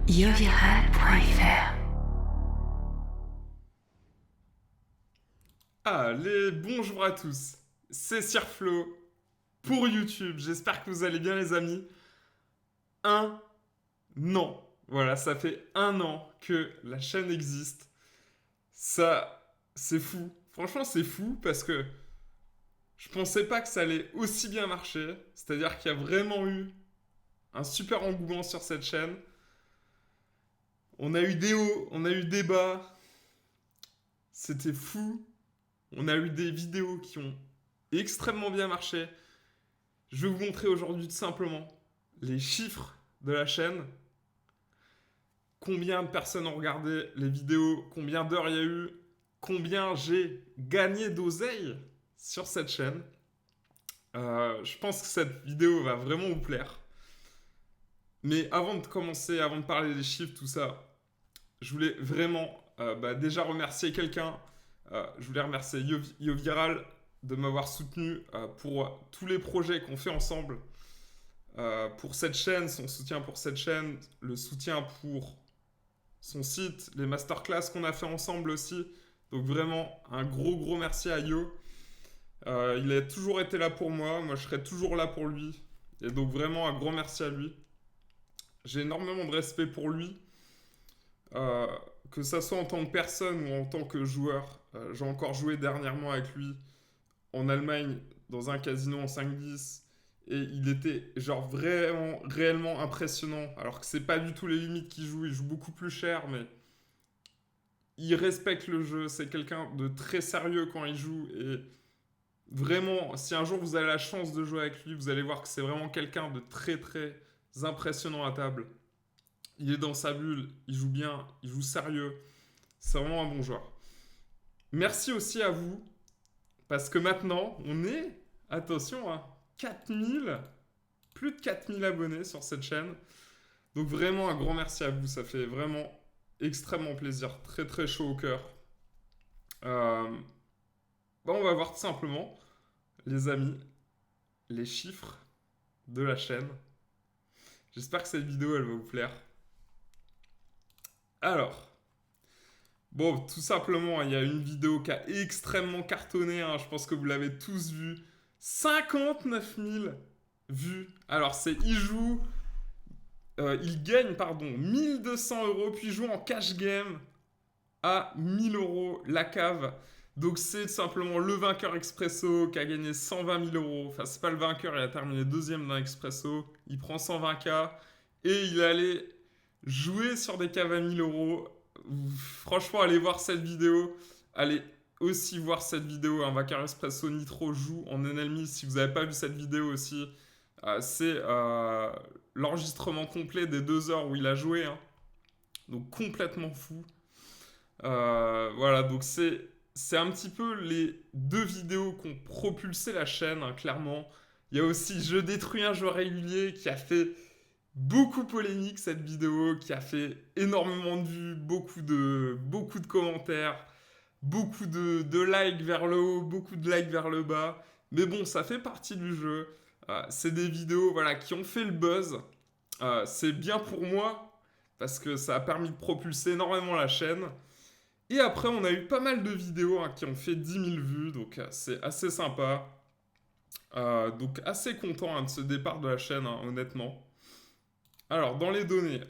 Yoviral.fr. Allez, bonjour à tous, c'est Sirflo pour YouTube, j'espère que vous allez bien les amis. Un an, voilà, ça fait un an que la chaîne existe. Ça, c'est fou, franchement c'est fou parce que je pensais pas que ça allait aussi bien marcher. C'est-à-dire qu'il y a vraiment eu un super engouement sur cette chaîne. On a eu des hauts, on a eu des bas, c'était fou. On a eu des vidéos qui ont extrêmement bien marché. Je vais vous montrer aujourd'hui tout simplement les chiffres de la chaîne. Combien de personnes ont regardé les vidéos, combien d'heures il y a eu, combien j'ai gagné d'oseille sur cette chaîne. Je pense que cette vidéo va vraiment vous plaire. Mais avant de commencer, avant de parler des chiffres, tout ça, je voulais vraiment déjà remercier quelqu'un. Je voulais remercier Yoviral de m'avoir soutenu pour tous les projets qu'on fait ensemble. Pour cette chaîne, son soutien pour cette chaîne, le soutien pour son site, les masterclass qu'on a fait ensemble aussi. Donc vraiment, un gros merci à Yo. Il a toujours été là pour moi je serai toujours là pour lui. Et donc vraiment, un grand merci à lui. J'ai énormément de respect pour lui. Euh, que ça soit en tant que personne ou en tant que joueur. J'ai encore joué dernièrement avec lui en Allemagne dans un casino en 5-10 et il était genre vraiment réellement impressionnant alors que c'est pas du tout les limites qu'il joue, il joue beaucoup plus cher mais il respecte le jeu, c'est quelqu'un de très sérieux quand il joue et vraiment si un jour vous avez la chance de jouer avec lui, vous allez voir que c'est vraiment quelqu'un de très impressionnant à table. Il est dans sa bulle, il joue bien, il joue sérieux, c'est vraiment un bon joueur. Merci aussi à vous parce que maintenant, on est, attention, hein, 4000, plus de 4000 abonnés sur cette chaîne. Donc vraiment un grand merci à vous, ça fait vraiment extrêmement plaisir, très chaud au cœur. On va voir tout simplement, les amis, les chiffres de la chaîne. J'espère que cette vidéo, elle va vous plaire. Alors, bon, tout simplement, il y a une vidéo qui a extrêmement cartonné, hein, je pense que vous l'avez tous vu. 59 000 vues. Alors, il gagne, pardon, 1200 euros, puis il joue en cash game à 1000 euros la cave. Donc, c'est tout simplement le vainqueur expresso qui a gagné 120 000 euros. Enfin, c'est pas le vainqueur, il a terminé deuxième dans expresso. Il prend 120K et il allait jouer sur des caves à 1000 euros. Franchement, allez voir cette vidéo. Allez aussi voir cette vidéo. Un vainqueur expresso Nitro joue en NLMI. Si vous n'avez pas vu cette vidéo aussi, c'est l'enregistrement complet des 2 heures où il a joué. Hein. Donc complètement fou. Voilà, donc c'est un petit peu les 2 vidéos qui ont propulsé la chaîne, hein, clairement. Il y a aussi Je détruis un joueur régulier qui a fait beaucoup polémique cette vidéo, qui a fait énormément de vues, beaucoup de commentaires, beaucoup de likes vers le haut, beaucoup de likes vers le bas. Mais bon, ça fait partie du jeu. C'est des vidéos voilà, qui ont fait le buzz. C'est bien pour moi, parce que ça a permis de propulser énormément la chaîne. Et après, on a eu pas mal de vidéos hein, qui ont fait 10 000 vues, donc c'est assez sympa. Donc assez content hein, de ce départ de la chaîne, hein, honnêtement. Alors, dans les données,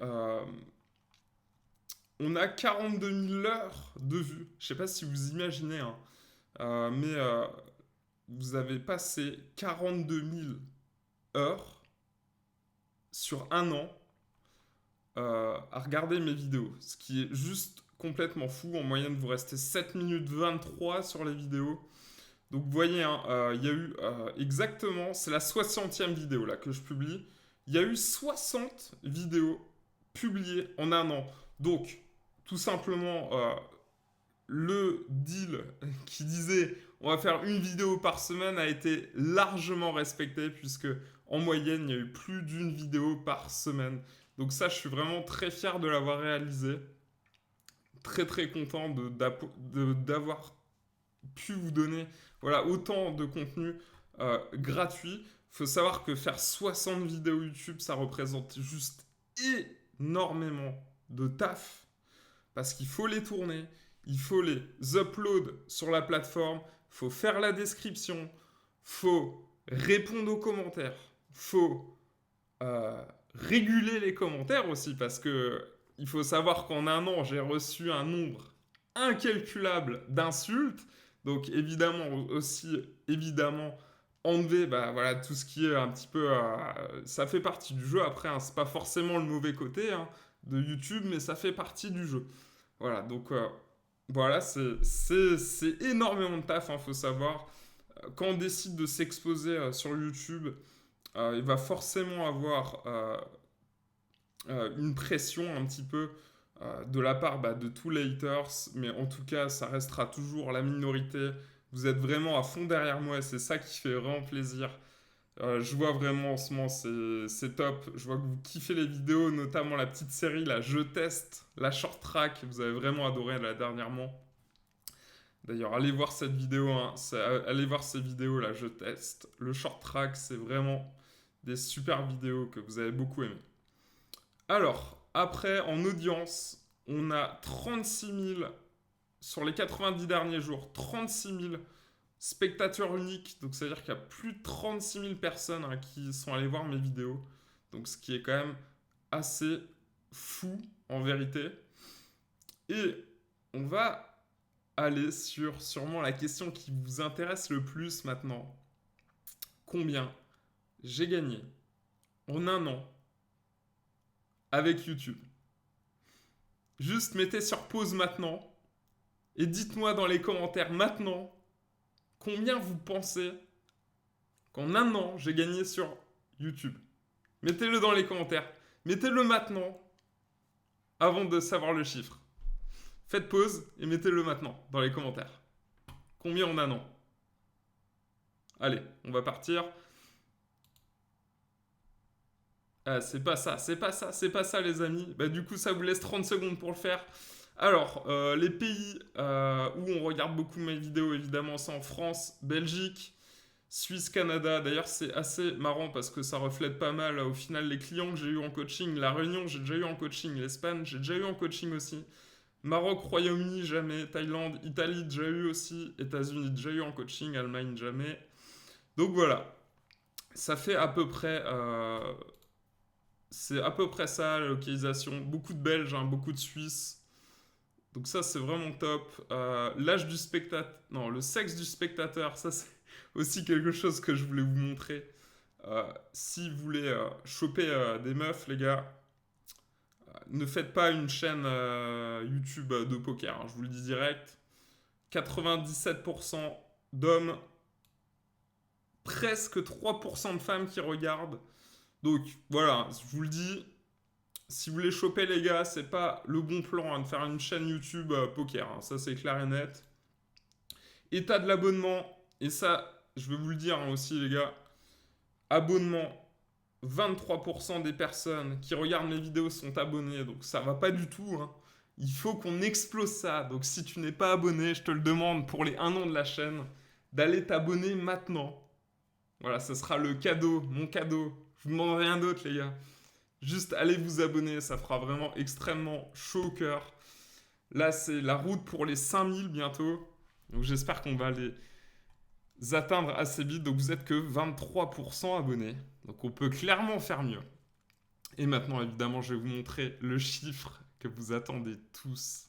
on a 42 000 heures de vues. Je sais pas si vous imaginez, hein, mais vous avez passé 42 000 heures sur un an à regarder mes vidéos. Ce qui est juste complètement fou. En moyenne, vous restez 7 minutes 23 sur les vidéos. Donc, vous voyez, hein, il y a eu exactement, c'est la 60e vidéo là que je publie. Il y a eu 60 vidéos publiées en un an. Donc, tout simplement, le deal qui disait on va faire une vidéo par semaine a été largement respecté puisque en moyenne, il y a eu plus d'une vidéo par semaine. Donc ça, je suis vraiment très fier de l'avoir réalisé. Très content d'avoir pu vous donner voilà, autant de contenu gratuit. Il faut savoir que faire 60 vidéos YouTube, ça représente juste énormément de taf parce qu'il faut les tourner, il faut les upload sur la plateforme, il faut faire la description, il faut répondre aux commentaires, il faut réguler les commentaires aussi parce que il faut savoir qu'en un an, j'ai reçu un nombre incalculable d'insultes. Donc évidemment aussi, évidemment, enlever voilà, tout ce qui est un petit peu... ça fait partie du jeu. Après, hein, c'est pas forcément le mauvais côté hein, de YouTube, mais ça fait partie du jeu. Voilà, donc voilà, c'est énormément de taf, il faut savoir. Quand on décide de s'exposer sur YouTube, il va forcément avoir une pression un petit peu de la part de tous les haters, mais en tout cas, ça restera toujours la minorité. Vous êtes vraiment à fond derrière moi et c'est ça qui fait vraiment plaisir. Je vois vraiment en ce moment, c'est top. Je vois que vous kiffez les vidéos, notamment la petite série, là, Je teste, la short track. Vous avez vraiment adoré là dernièrement. D'ailleurs, allez voir cette vidéo, hein. Allez voir ces vidéos là, Je teste. Le short track, c'est vraiment des super vidéos que vous avez beaucoup aimées. Alors, après, en audience, on a 36 000 sur les 90 derniers jours, 36 000 spectateurs uniques. Donc, c'est-à-dire qu'il y a plus de 36 000 personnes hein, qui sont allées voir mes vidéos. Donc, ce qui est quand même assez fou en vérité. Et on va aller sur sûrement la question qui vous intéresse le plus maintenant. Combien j'ai gagné en un an avec YouTube? Juste mettez sur pause maintenant et dites-moi dans les commentaires maintenant combien vous pensez qu'en un an j'ai gagné sur YouTube. Mettez-le dans les commentaires. Mettez-le maintenant avant de savoir le chiffre. Faites pause et mettez-le maintenant dans les commentaires. Combien en un an? Allez, on va partir. Ah, c'est pas ça, c'est pas ça, c'est pas ça les amis. Du coup, ça vous laisse 30 secondes pour le faire. Alors, les pays où on regarde beaucoup mes vidéos, évidemment, c'est en France, Belgique, Suisse, Canada. D'ailleurs, c'est assez marrant parce que ça reflète pas mal, au final, les clients que j'ai eu en coaching. La Réunion, j'ai déjà eu en coaching. L'Espagne, j'ai déjà eu en coaching aussi. Maroc, Royaume-Uni, jamais. Thaïlande, Italie, déjà eu aussi. États-Unis, déjà eu en coaching. Allemagne, jamais. Donc voilà. Ça fait à peu près... c'est à peu près ça, la localisation. Beaucoup de Belges, hein, beaucoup de Suisses. Donc ça, c'est vraiment top. L'âge du spectateur... Non, le sexe du spectateur, ça, c'est aussi quelque chose que je voulais vous montrer. Si vous voulez choper des meufs, les gars, ne faites pas une chaîne YouTube de poker. Hein, je vous le dis direct. 97% d'hommes, presque 3% de femmes qui regardent. Donc voilà, je vous le dis, si vous voulez choper les gars, c'est pas le bon plan hein, de faire une chaîne YouTube poker. Hein, ça c'est clair et net. État de l'abonnement, et ça je vais vous le dire hein, aussi les gars, abonnement, 23% des personnes qui regardent mes vidéos sont abonnées, donc ça va pas du tout. Hein. Il faut qu'on explose ça. Donc si tu n'es pas abonné, je te le demande pour les 1 an de la chaîne, d'aller t'abonner maintenant. Voilà, ce sera le cadeau, mon cadeau. Je vous demande rien d'autre les gars. Juste allez vous abonner, ça fera vraiment extrêmement chaud au cœur. Là, c'est la route pour les 5000 bientôt. Donc j'espère qu'on va les atteindre assez vite. Donc vous êtes que 23% abonnés. Donc on peut clairement faire mieux. Et maintenant, évidemment, je vais vous montrer le chiffre que vous attendez tous.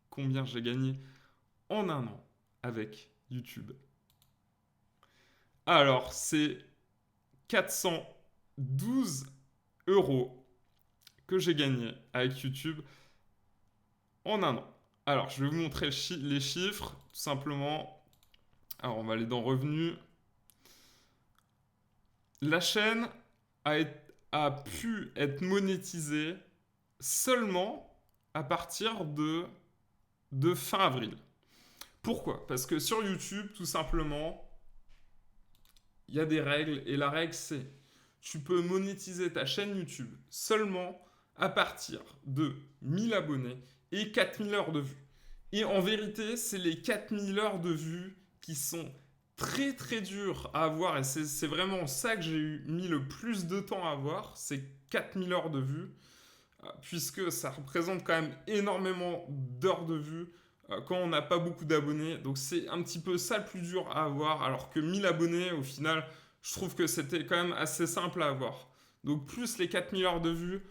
Combien j'ai gagné en un an avec YouTube. Alors, c'est 412 € que j'ai gagné avec YouTube en un an. Alors, je vais vous montrer les chiffres, tout simplement. Alors, on va aller dans Revenus. La chaîne a pu être monétisée seulement à partir de fin avril. Pourquoi? Parce que sur YouTube, tout simplement, il y a des règles. Et la règle, c'est tu peux monétiser ta chaîne YouTube seulement à partir de 1000 abonnés et 4000 heures de vues. Et en vérité, c'est les 4000 heures de vues qui sont très très dures à avoir. Et c'est vraiment ça que j'ai mis le plus de temps à avoir, c'est 4000 heures de vues. puisque ça représente quand même énormément d'heures de vue quand on n'a pas beaucoup d'abonnés. Donc c'est un petit peu ça le plus dur à avoir, alors que 1000 abonnés, au final, je trouve que c'était quand même assez simple à avoir. Donc plus les 4000 heures de vue,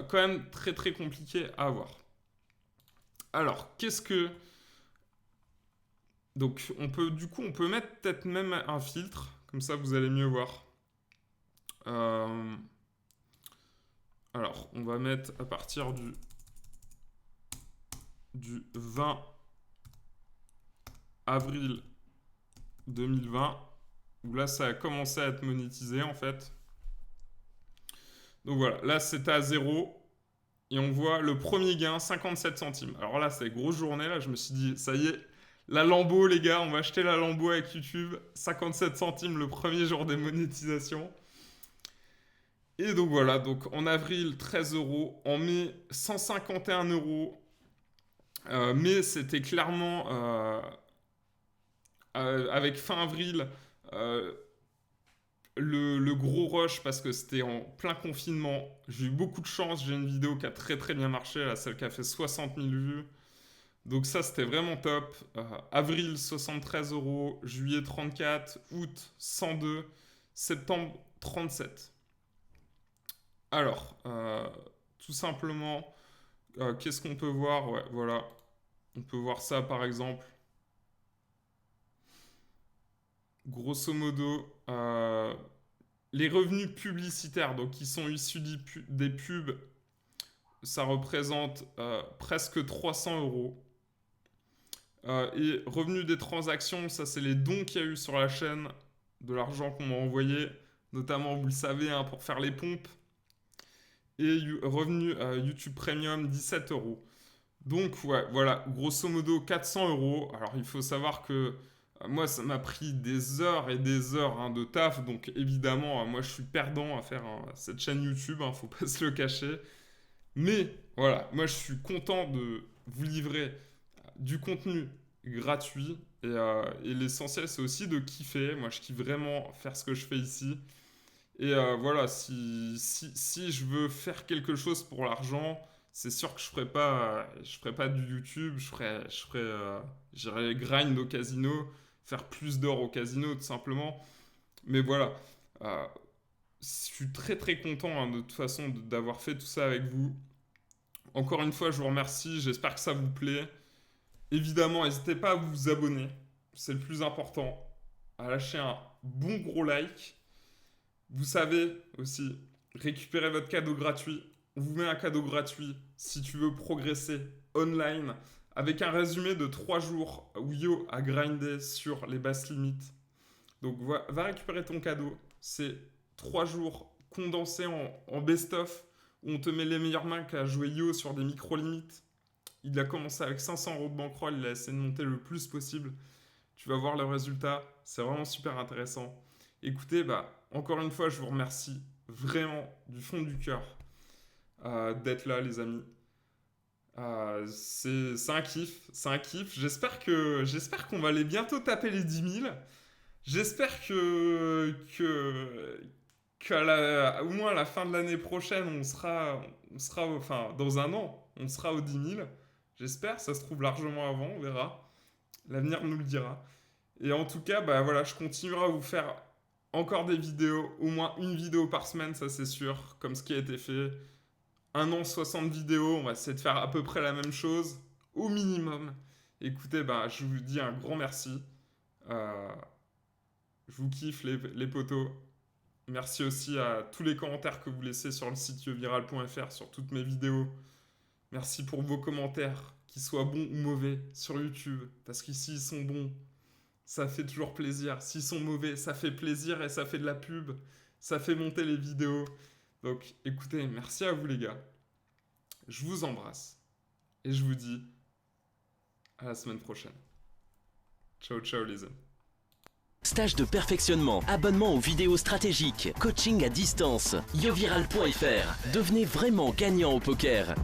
quand même très très compliqué à avoir. Alors, qu'est-ce que... Donc on peut mettre peut-être même un filtre, comme ça vous allez mieux voir. Alors, on va mettre à partir du 20 avril 2020, où là, ça a commencé à être monétisé, en fait. Donc voilà, là, c'était à 0, et on voit le premier gain, 57 centimes. Alors là, c'est grosse journée, là, je me suis dit, ça y est, la Lambo, les gars, on va acheter la Lambo avec YouTube, 57 centimes le premier jour des monétisations. Et donc voilà, donc en avril, 13 euros, en mai, 151 euros. Mais c'était clairement, avec fin avril, le gros rush parce que c'était en plein confinement. J'ai eu beaucoup de chance, j'ai une vidéo qui a très très bien marché, là, celle qui a fait 60 000 vues. Donc ça, c'était vraiment top. Avril, 73 euros, juillet, 34, août, 102, septembre, 37. Alors, tout simplement, qu'est-ce qu'on peut voir? Ouais, voilà. On peut voir ça, par exemple. Grosso modo, les revenus publicitaires, donc qui sont issus des pubs, ça représente presque 300 euros. Et revenus des transactions, ça c'est les dons qu'il y a eu sur la chaîne, de l'argent qu'on m'a envoyé, notamment, vous le savez, hein, pour faire les pompes. Et revenus YouTube Premium, 17 euros. Donc, ouais, voilà, grosso modo 400 euros. Alors, il faut savoir que moi, ça m'a pris des heures et des heures, hein, de taf. Donc, évidemment, moi, je suis perdant à faire cette chaîne YouTube, hein, faut pas se le cacher. Mais, voilà, moi, je suis content de vous livrer du contenu gratuit. Et l'essentiel, c'est aussi de kiffer. Moi, je kiffe vraiment faire ce que je fais ici. Et voilà, si je veux faire quelque chose pour l'argent, c'est sûr que je ferai pas du YouTube, j'irai grind au casino, faire plus d'or au casino tout simplement. Mais voilà, je suis très très content, hein, de toute façon d'avoir fait tout ça avec vous. Encore une fois, je vous remercie, j'espère que ça vous plaît. Évidemment, n'hésitez pas à vous abonner, c'est le plus important, à lâcher un bon gros like. Vous savez aussi, récupérer votre cadeau gratuit. On vous met un cadeau gratuit si tu veux progresser online avec un résumé de 3 jours où Yo a grindé sur les basses limites. Donc va récupérer ton cadeau. C'est 3 jours condensés en best-of où on te met les meilleures mains qu'a joué Yo sur des micro-limites. Il a commencé avec 500 euros de bankroll, il a essayé de monter le plus possible. Tu vas voir le résultat, c'est vraiment super intéressant. Écoutez, encore une fois, je vous remercie vraiment du fond du cœur d'être là, les amis. C'est un kiff, c'est un kiff. J'espère qu'on va aller bientôt taper les 10 000. J'espère au moins à la fin de l'année prochaine, on sera, enfin, dans un an, on sera aux 10 000. J'espère, ça se trouve largement avant, on verra. L'avenir nous le dira. Et en tout cas, voilà, je continuerai à vous faire encore des vidéos, au moins une vidéo par semaine, ça c'est sûr, comme ce qui a été fait. 1 an, 60 vidéos, on va essayer de faire à peu près la même chose, au minimum. Écoutez, je vous dis un grand merci. Je vous kiffe les potos. Merci aussi à tous les commentaires que vous laissez sur le site yoviral.fr, sur toutes mes vidéos. Merci pour vos commentaires, qu'ils soient bons ou mauvais, sur YouTube, parce qu'ici ils sont bons. Ça fait toujours plaisir. S'ils sont mauvais, ça fait plaisir et ça fait de la pub. Ça fait monter les vidéos. Donc, écoutez, merci à vous les gars. Je vous embrasse. Et je vous dis à la semaine prochaine. Ciao, ciao les amis. Stage de perfectionnement, abonnement aux vidéos stratégiques, coaching à distance, yoviral.fr. Devenez vraiment gagnant au poker.